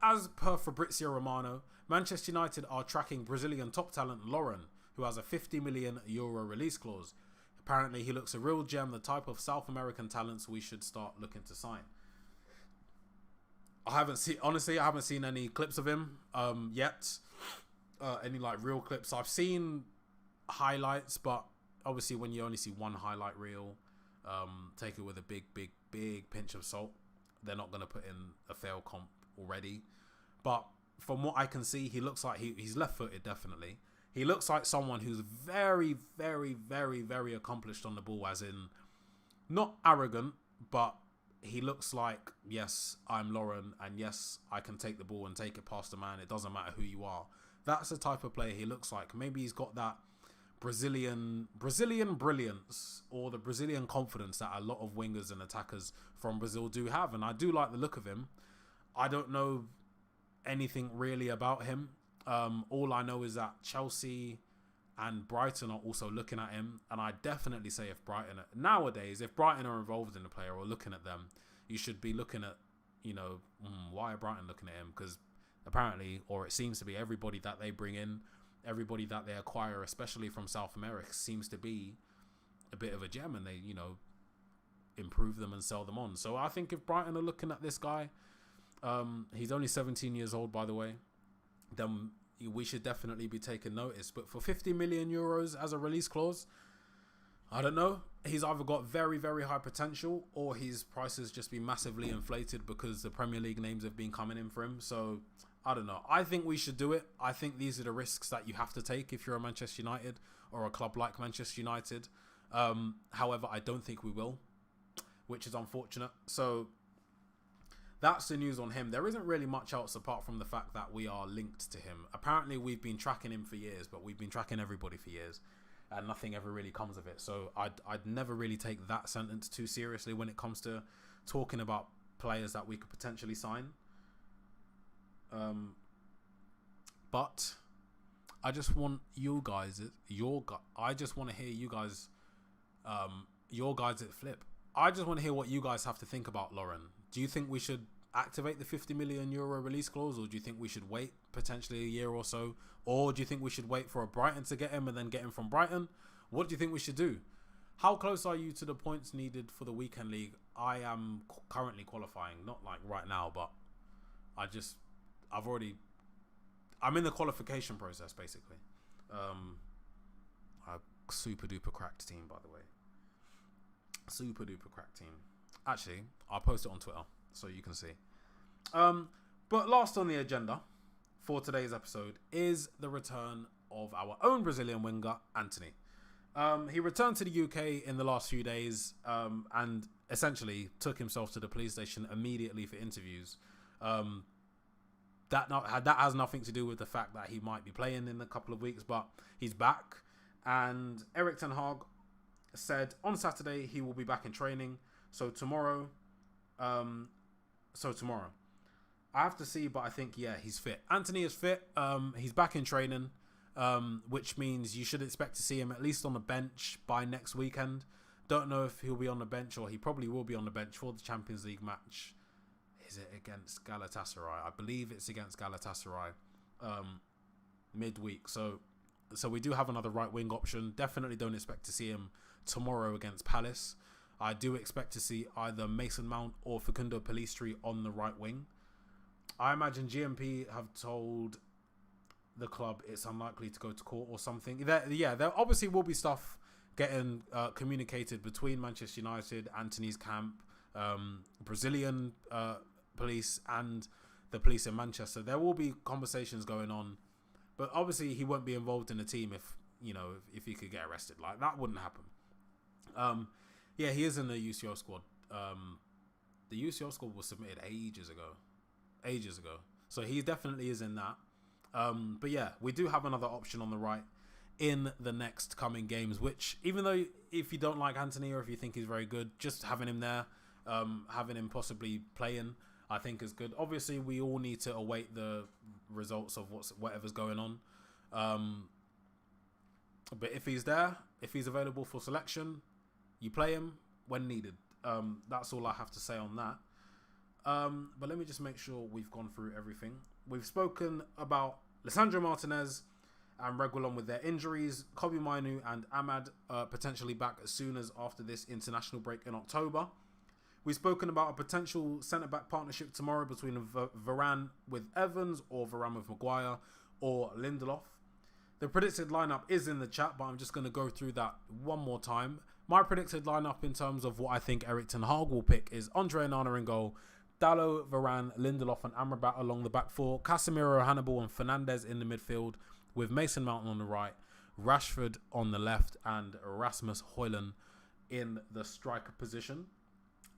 As per Fabrizio Romano, Manchester United are tracking Brazilian top talent Lauren, who has a €50 million release clause. Apparently, he looks a real gem, the type of South American talents we should start looking to sign. I haven't seen any clips of him yet. Any like real clips. I've seen highlights, but obviously when you only see one highlight reel, take it with a big pinch of salt. They're not going to put in a fail comp already. But from what I can see, he looks like he's left-footed, definitely. He looks like someone who's very, very, very, very accomplished on the ball, as in not arrogant, but he looks like, yes, I'm Lauren, and yes, I can take the ball and take it past a man. It doesn't matter who you are. That's the type of player he looks like. Maybe he's got that Brazilian brilliance or the Brazilian confidence that a lot of wingers and attackers from Brazil do have. And I do like the look of him. I don't know anything really about him. All I know is that Chelsea and Brighton are also looking at him. And I definitely say if Brighton are involved in the player or looking at them, you should be looking at, why are Brighton looking at him? Because apparently, or it seems to be, everybody that they bring in, everybody that they acquire, especially from South America, seems to be a bit of a gem, and they, improve them and sell them on. So I think if Brighton are looking at this guy, he's only 17 years old, by the way, then we should definitely be taking notice. But for €50 million as a release clause, I don't know. He's either got very, very high potential, or his price has just been massively inflated because the Premier League names have been coming in for him. So I don't know. I think we should do it. I think these are the risks that you have to take if you're a Manchester United or a club like Manchester United. However, I don't think we will, which is unfortunate. So that's the news on him. There isn't really much else apart from the fact that we are linked to him. Apparently, we've been tracking him for years, but we've been tracking everybody for years, and nothing ever really comes of it. So I'd never really take that sentence too seriously when it comes to talking about players that we could potentially sign. But I just want you guys, I just want to hear you guys, your guys at Flip. I just want to hear what you guys have to think about Lauren. Do you think we should activate the €50 million release clause, or do you think we should wait potentially a year or so? Or do you think we should wait for a Brighton to get him and then get him from Brighton? What do you think we should do? How close are you to the points needed for the weekend league? I am currently qualifying, not like right now, but I'm in the qualification process, basically. A super duper cracked team, by the way. Super duper cracked team. Actually, I'll post it on Twitter so you can see. But last on the agenda for today's episode is the return of our own Brazilian winger, Anthony. He returned to the UK in the last few days and essentially took himself to the police station immediately for interviews. That has nothing to do with the fact that he might be playing in a couple of weeks, but he's back. And Erik ten Hag said on Saturday he will be back in training. So tomorrow, I have to see, but I think, yeah, he's fit. Antony is fit. He's back in training, which means you should expect to see him at least on the bench by next weekend. Don't know if he'll be on the bench, or he probably will be on the bench for the Champions League match. Is it against Galatasaray? I believe it's against Galatasaray midweek. So we do have another right wing option. Definitely don't expect to see him tomorrow against Palace. I do expect to see either Mason Mount or Facundo Pellistri on the right wing. I imagine GMP have told the club it's unlikely to go to court or something. There obviously will be stuff getting communicated between Manchester United, Antony's camp, Brazilian police, and the police in Manchester. There will be conversations going on, but obviously he won't be involved in the team if he could get arrested. Like, that wouldn't happen. He is in the UCL squad. The UCL squad was submitted ages ago. So he definitely is in that. But yeah, we do have another option on the right in the next coming games, which, even though if you don't like Antony or if you think he's very good, just having him there, having him possibly playing, I think is good. Obviously, we all need to await the results of whatever's going on. But if he's there, if he's available for selection, you play him when needed. That's all I have to say on that. But let me just make sure we've gone through everything. We've spoken about Lisandro Martinez and Reguilón with their injuries. Kobe Mainu and Ahmad potentially back as soon as after this international break in October. We've spoken about a potential centre-back partnership tomorrow between Varane with Evans, or Varane with Maguire, or Lindelof. The predicted lineup is in the chat, but I'm just going to go through that one more time. My predicted lineup in terms of what I think Erik ten Hag will pick is Andre Onana in goal, Dalot, Varane, Lindelof and Amrabat along the back four, Casemiro, Hannibal and Fernandes in the midfield, with Mason Mount on the right, Rashford on the left, and Rasmus Højlund in the striker position.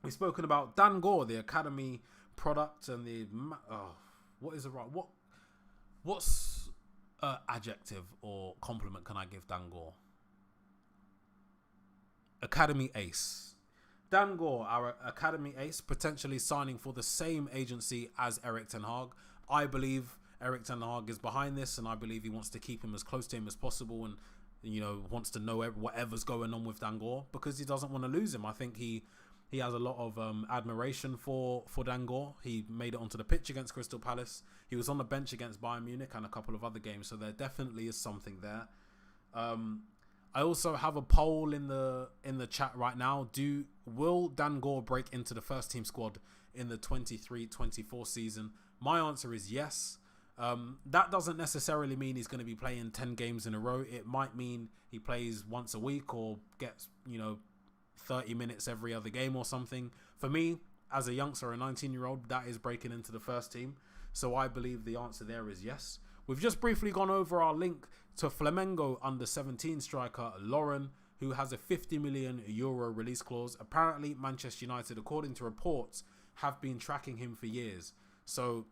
We've spoken about Dan Gore, the academy product, and the what's adjective or compliment can I give Dan Gore? Academy ace. Dan Gore, our academy ace, potentially signing for the same agency as Erik ten Hag. I believe Erik ten Hag is behind this, and I believe he wants to keep him as close to him as possible, and wants to know whatever's going on with Dan Gore, because he doesn't want to lose him. I think he has a lot of admiration for Dan Gore. He made it onto the pitch against Crystal Palace. He was on the bench against Bayern Munich and a couple of other games, so there definitely is something there. I also have a poll in the chat right now. Will Dan Gore break into the first team squad in the 23-24 season? My answer is yes. That doesn't necessarily mean he's going to be playing 10 games in a row. It might mean he plays once a week or gets 30 minutes every other game or something. For me, as a youngster, a 19-year-old, that is breaking into the first team. So I believe the answer there is yes. We've just briefly gone over our link to Flamengo under-17 striker Lauren, who has a €50 million release clause. Apparently, Manchester United, according to reports, have been tracking him for years. So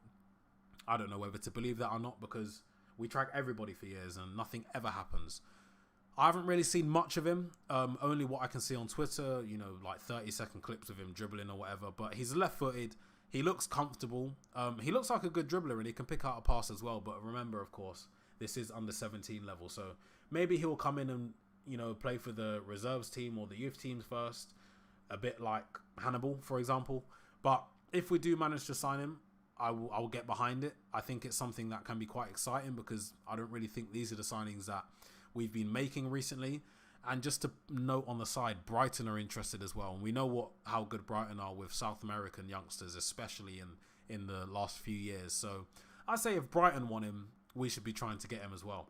I don't know whether to believe that or not, because we track everybody for years and nothing ever happens. I haven't really seen much of him, only what I can see on Twitter, like 30-second clips of him dribbling or whatever. But he's left-footed. He looks comfortable. He looks like a good dribbler, and he can pick out a pass as well. But remember, of course, this is under 17 level. So maybe he'll come in and, play for the reserves team or the youth teams first, a bit like Hannibal, for example. But if we do manage to sign him, I will get behind it. I think it's something that can be quite exciting, because I don't really think these are the signings that we've been making recently. And just to note on the side, Brighton are interested as well. And we know how good Brighton are with South American youngsters, especially in the last few years. So I say if Brighton want him, we should be trying to get him as well.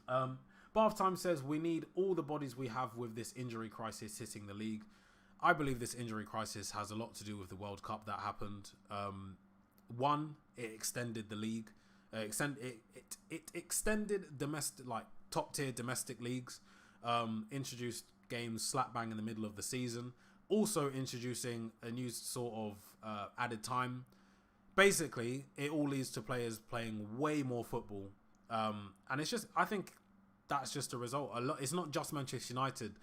Bath Time says we need all the bodies we have with this injury crisis hitting the league. I believe this injury crisis has a lot to do with the World Cup that happened. One, it extended the league. It extended domestic, like top tier domestic leagues. Introduced games slap bang in the middle of the season. Also introducing a new sort of added time. Basically, it all leads to players playing way more football. And it's just, I think that's just a result. It's not just Manchester United,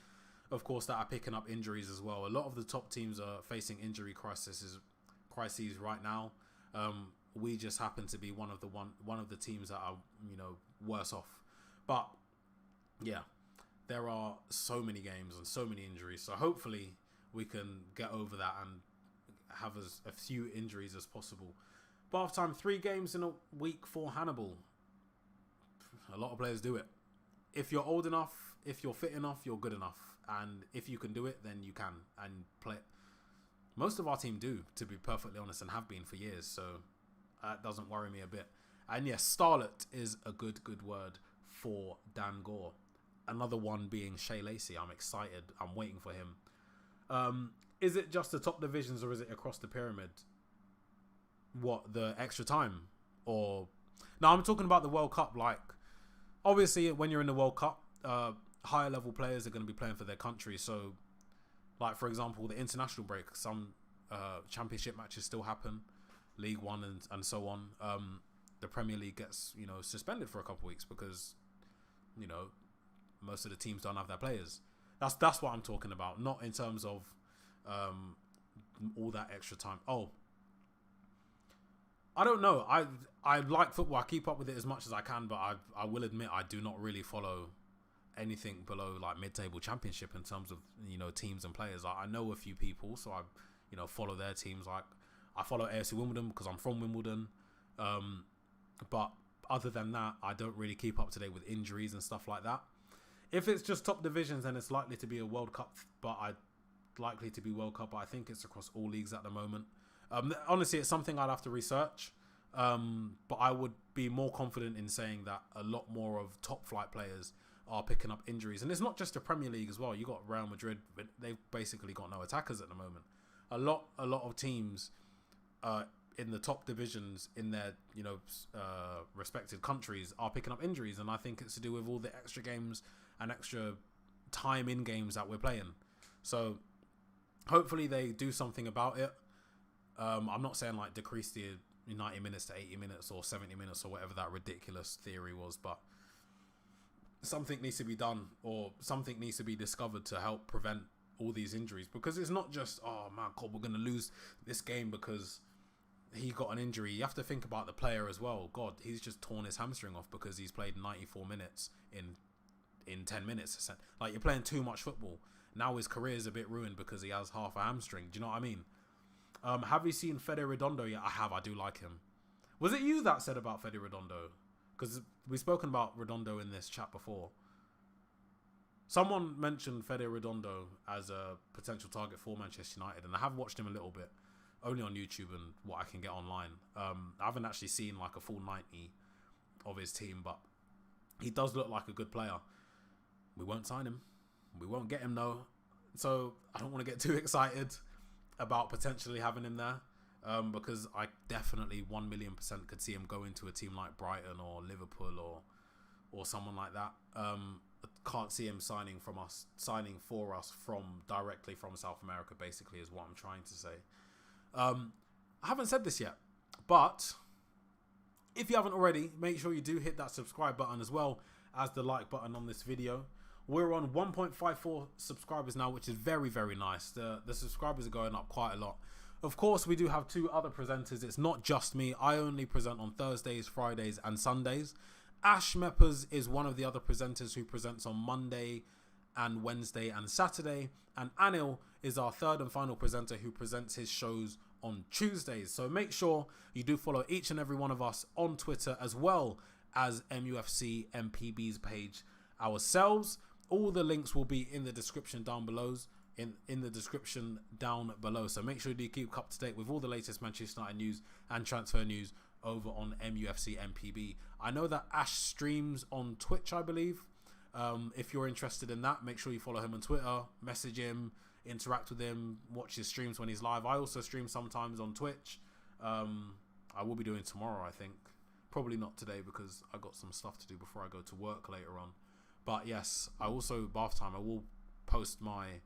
of course, that are picking up injuries as well. A lot of the top teams are facing injury crises right now. We just happen to be one of the teams that are, worse off. But yeah, there are so many games and so many injuries. So hopefully we can get over that and have as a few injuries as possible. Bath time, 3 games in a week for Hannibal. A lot of players do it. If you're old enough, if you're fit enough, you're good enough. And if you can do it, then you can and play it. Most of our team do, to be perfectly honest, and have been for years. So that doesn't worry me a bit. And yes, starlet is a good word for Dan Gore. Another one being Shea Lacey. I'm excited. I'm waiting for him. Is it just the top divisions or is it across the pyramid? What, the extra time? Or no, I'm talking about the World Cup. Like, obviously, when you're in the World Cup, higher level players are going to be playing for their country. So, like, for example, the international break, some championship matches still happen, League One and so on. The Premier League gets, suspended for a couple of weeks because, most of the teams don't have their players. That's what I'm talking about, not in terms of all that extra time. Oh, I don't know. I like football. I keep up with it as much as I can, but I will admit I do not really follow anything below like mid-table championship in terms of teams and players. I know a few people, so I follow their teams. Like I follow AFC Wimbledon because I'm from Wimbledon, but other than that, I don't really keep up to date with injuries and stuff like that. If it's just top divisions, then it's likely to be a World Cup, but I think it's across all leagues at the moment. Honestly, it's something I'd have to research, but I would be more confident in saying that a lot more of top flight players are picking up injuries. And it's not just the Premier League as well. You got Real Madrid, but they've basically got no attackers at the moment. A lot of teams in the top divisions in their respected countries are picking up injuries, and I think it's to do with all the extra games and extra time in games that we're playing. So hopefully they do something about it. I'm not saying like decrease the 90 minutes to 80 minutes or 70 minutes or whatever that ridiculous theory was, but something needs to be done or something needs to be discovered to help prevent all these injuries, because it's not just, oh man, God, we're going to lose this game because he got an injury. You have to think about the player as well. God, he's just torn his hamstring off because he's played 94 minutes in 10 minutes. Like, you're playing too much football. Now his career is a bit ruined because he has half a hamstring. Do you know what I mean? Have you seen Fede Redondo yet? I have. I do like him. Was it you that said about Fede Redondo? Because we've spoken about Redondo in this chat before. Someone mentioned Fede Redondo as a potential target for Manchester United, and I have watched him a little bit, only on YouTube and what I can get online. I haven't actually seen like a full 90 of his team, but he does look like a good player. We won't sign him. We won't get him though. So I don't want to get too excited about potentially having him there, because I definitely 1,000,000% could see him go into a team like Brighton or Liverpool or someone like that. Can't see him signing for us directly from South America, basically, is what I'm trying to say. I haven't said this yet, but if you haven't already, make sure you do hit that subscribe button as well as the like button on this video. We're on 1.54 subscribers now, which is very, very nice. The subscribers are going up quite a lot. Of course, we do have 2 other presenters. It's not just me. I only present on Thursdays, Fridays, and Sundays. Ash Meppers is one of the other presenters who presents on Monday and Wednesday and Saturday. And Anil is our third and final presenter who presents his shows on Tuesdays. So make sure you do follow each and every one of us on Twitter, as well as MUFC MPB's page ourselves. All the links will be in the description down below. In the description down below. So make sure you keep up to date with all the latest Manchester United news and transfer news over on MUFC MPB. I know that Ash streams on Twitch, I believe. If you're interested in that, make sure you follow him on Twitter, message him, interact with him, watch his streams when he's live. I also stream sometimes on Twitch. I will be doing tomorrow, I think. Probably not today because I got some stuff to do before I go to work later on. But yes, I also, bath time, I will post my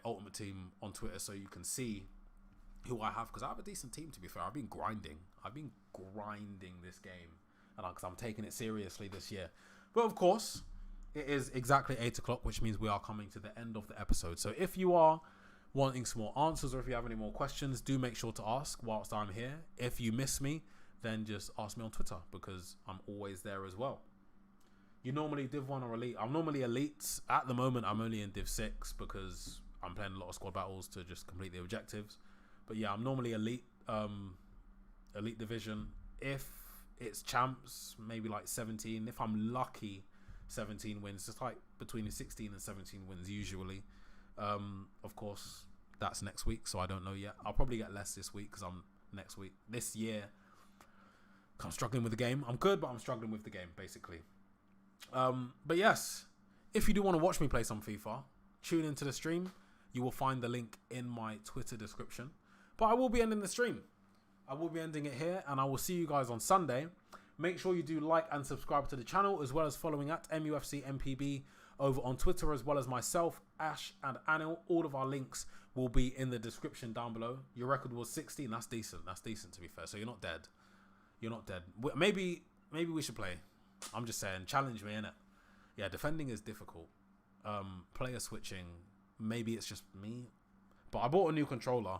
ultimate team on Twitter so you can see who I have, because I have a decent team, to be fair. I've been grinding this game, and because I'm taking it seriously this year. But of course, it is exactly 8 o'clock, which means we are coming to the end of the episode. So if you are wanting some more answers, or if you have any more questions, do make sure to ask whilst I'm here. If you miss me, then just ask me on Twitter, because I'm always there as well. You normally Div 1 or Elite? I'm normally Elite. At the moment, I'm only in Div 6 because I'm playing a lot of squad battles to just complete the objectives. But yeah, I'm normally Elite, Elite Division. If it's champs, maybe like 17. If I'm lucky, 17 wins. Just like between 16 and 17 wins usually. Of course, that's next week, so I don't know yet. I'll probably get less this week because this year, I'm struggling with the game. I'm good, but I'm struggling with the game, basically. But yes, if you do want to watch me play some FIFA, tune into the stream. You will find the link in my Twitter description. But I will be ending the stream. I will be ending it here, and I will see you guys on Sunday. Make sure you do like and subscribe to the channel, as well as following at MUFC MPB over on Twitter, as well as myself, Ash, and Anil. All of our links will be in the description down below. Your record was 16. That's decent. That's decent, to be fair. So you're not dead. You're not dead. Maybe we should play. I'm just saying, challenge me, innit? Yeah, defending is difficult. Player switching, maybe it's just me. But I bought a new controller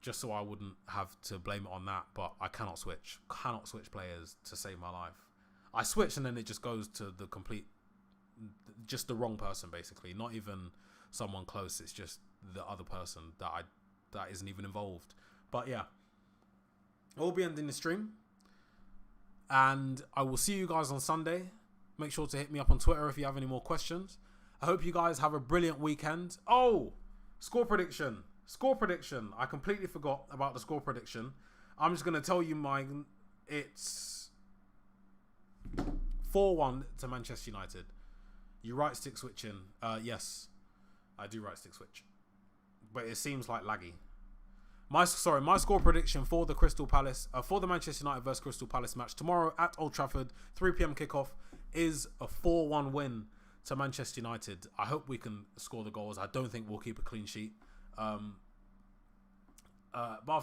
just so I wouldn't have to blame it on that. But I cannot switch. Cannot switch players to save my life. I switch and then it just goes to the complete, just the wrong person, basically. Not even someone close. It's just the other person that isn't even involved. But yeah, I'll be ending the stream. And I will see you guys on Sunday. Make sure to hit me up on Twitter if you have any more questions. I hope you guys have a brilliant weekend. Oh, score prediction. Score prediction. I completely forgot about the score prediction. I'm just going to tell you mine. It's 4-1 to Manchester United. You right stick switching. Yes, I do right stick switch. But it seems like laggy. My score prediction for the for the Manchester United versus Crystal Palace match tomorrow at Old Trafford, 3 p.m. kickoff, is a 4-1 win to Manchester United. I hope we can score the goals. I don't think we'll keep a clean sheet. Bath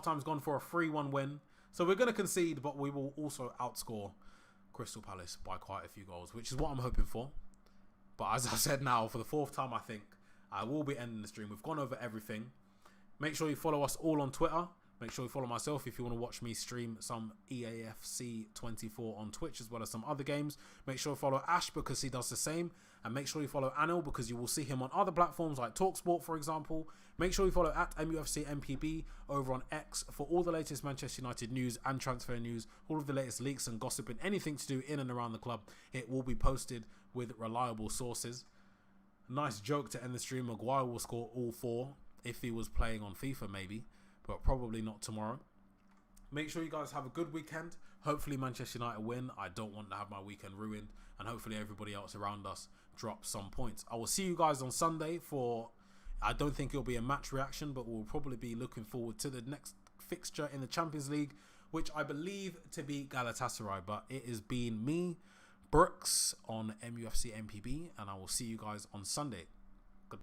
Time's gone for a 3-1 win. So we're going to concede, but we will also outscore Crystal Palace by quite a few goals, which is what I'm hoping for. But as I said now, for the 4th time, I think I will be ending the stream. We've gone over everything. Make sure you follow us all on Twitter. Make sure you follow myself if you want to watch me stream some EAFC 24 on Twitch, as well as some other games. Make sure you follow Ash because he does the same. And make sure you follow Anil because you will see him on other platforms like TalkSport, for example. Make sure you follow at MUFC MPB over on X for all the latest Manchester United news and transfer news. All of the latest leaks and gossip and anything to do in and around the club. It will be posted with reliable sources. Nice joke to end the stream. Maguire will score all 4. If he was playing on FIFA, maybe, but probably not tomorrow. Make sure you guys have a good weekend. Hopefully Manchester United win. I don't want to have my weekend ruined, and hopefully everybody else around us drop some points. I will see you guys on Sunday for, I don't think it'll be a match reaction, but we'll probably be looking forward to the next fixture in the Champions League, which I believe to be Galatasaray, but it has been me, Brooks, on MUFC MPB, and I will see you guys on Sunday.